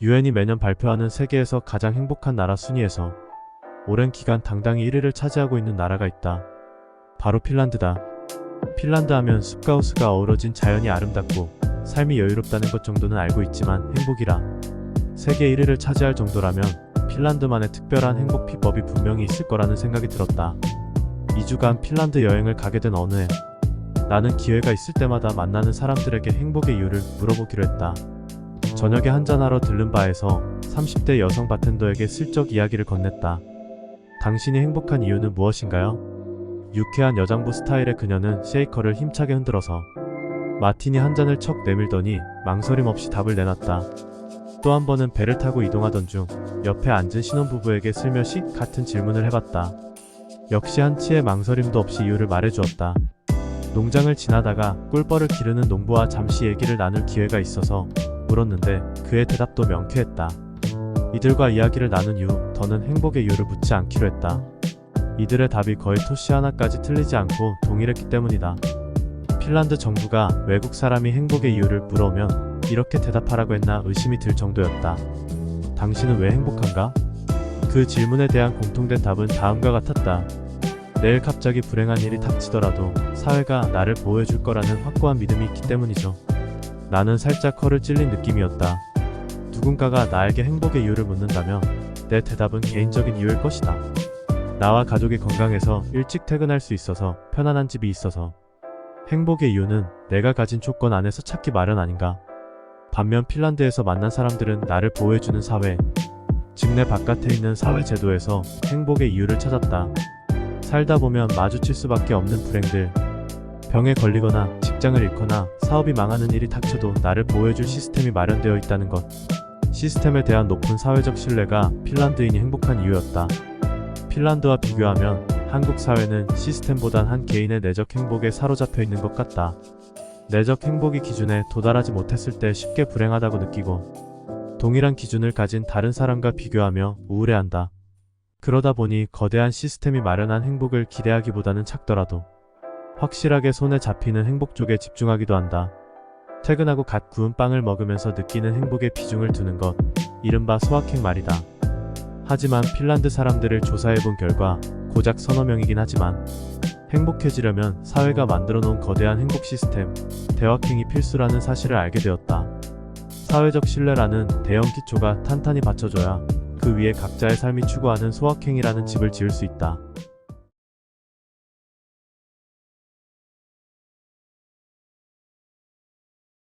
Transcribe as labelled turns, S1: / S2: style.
S1: 유엔이 매년 발표하는 세계에서 가장 행복한 나라 순위에서 오랜 기간 당당히 1위를 차지하고 있는 나라가 있다. 바로 핀란드다. 핀란드 하면 숲과 호수가 어우러진 자연이 아름답고 삶이 여유롭다는 것 정도는 알고 있지만 행복이라 세계 1위를 차지할 정도라면 핀란드만의 특별한 행복 비법이 분명히 있을 거라는 생각이 들었다. 2주간 핀란드 여행을 가게 된 어느 해, 나는 기회가 있을 때마다 만나는 사람들에게 행복의 이유를 물어보기로 했다. 저녁에 한잔하러 들른 바에서 30대 여성 바텐더에게 슬쩍 이야기를 건넸다. 당신이 행복한 이유는 무엇인가요? 유쾌한 여장부 스타일의 그녀는 쉐이커를 힘차게 흔들어서 마티니 한 잔을 척 내밀더니 망설임 없이 답을 내놨다. 또 한 번은 배를 타고 이동하던 중 옆에 앉은 신혼부부에게 슬며시 같은 질문을 해봤다. 역시 한치의 망설임도 없이 이유를 말해주었다. 농장을 지나다가 꿀벌을 기르는 농부와 잠시 얘기를 나눌 기회가 있어서 물었는데 그의 대답도 명쾌했다. 이들과 이야기를 나눈 이후 더는 행복의 이유를 묻지 않기로 했다. 이들의 답이 거의 토시 하나까지 틀리지 않고 동일했기 때문이다. 핀란드 정부가 외국 사람이 행복의 이유를 물어오면 이렇게 대답하라고 했나 의심이 들 정도였다. 당신은 왜 행복한가? 그 질문에 대한 공통된 답은 다음과 같았다. 내일 갑자기 불행한 일이 닥치더라도 사회가 나를 보호해줄 거라는 확고한 믿음이 있기 때문이죠. 나는 살짝 허를 찔린 느낌이었다. 누군가가 나에게 행복의 이유를 묻는다면 내 대답은 개인적인 이유일 것이다. 나와 가족이 건강해서 일찍 퇴근할 수 있어서 편안한 집이 있어서. 행복의 이유는 내가 가진 조건 안에서 찾기 마련 아닌가. 반면 핀란드에서 만난 사람들은 나를 보호해주는 사회, 집 내 바깥에 있는 사회제도에서 행복의 이유를 찾았다. 살다 보면 마주칠 수밖에 없는 불행들, 병에 걸리거나 직장을 잃거나 사업이 망하는 일이 닥쳐도 나를 보호해줄 시스템이 마련되어 있다는 것. 시스템에 대한 높은 사회적 신뢰가 핀란드인이 행복한 이유였다. 핀란드와 비교하면 한국 사회는 시스템보단 한 개인의 내적 행복에 사로잡혀 있는 것 같다. 내적 행복이 기준에 도달하지 못했을 때 쉽게 불행하다고 느끼고 동일한 기준을 가진 다른 사람과 비교하며 우울해한다. 그러다 보니 거대한 시스템이 마련한 행복을 기대하기보다는 작더라도 확실하게 손에 잡히는 행복 쪽에 집중하기도 한다. 퇴근하고 갓 구운 빵을 먹으면서 느끼는 행복에 비중을 두는 것, 이른바 소확행 말이다. 하지만 핀란드 사람들을 조사해본 결과 고작 서너 명이긴 하지만 행복해지려면 사회가 만들어 놓은 거대한 행복 시스템, 대확행이 필수라는 사실을 알게 되었다. 사회적 신뢰라는 대형 기초가 탄탄히 받쳐줘야 그 위에 각자의 삶이 추구하는 소확행이라는 집을 지을 수 있다.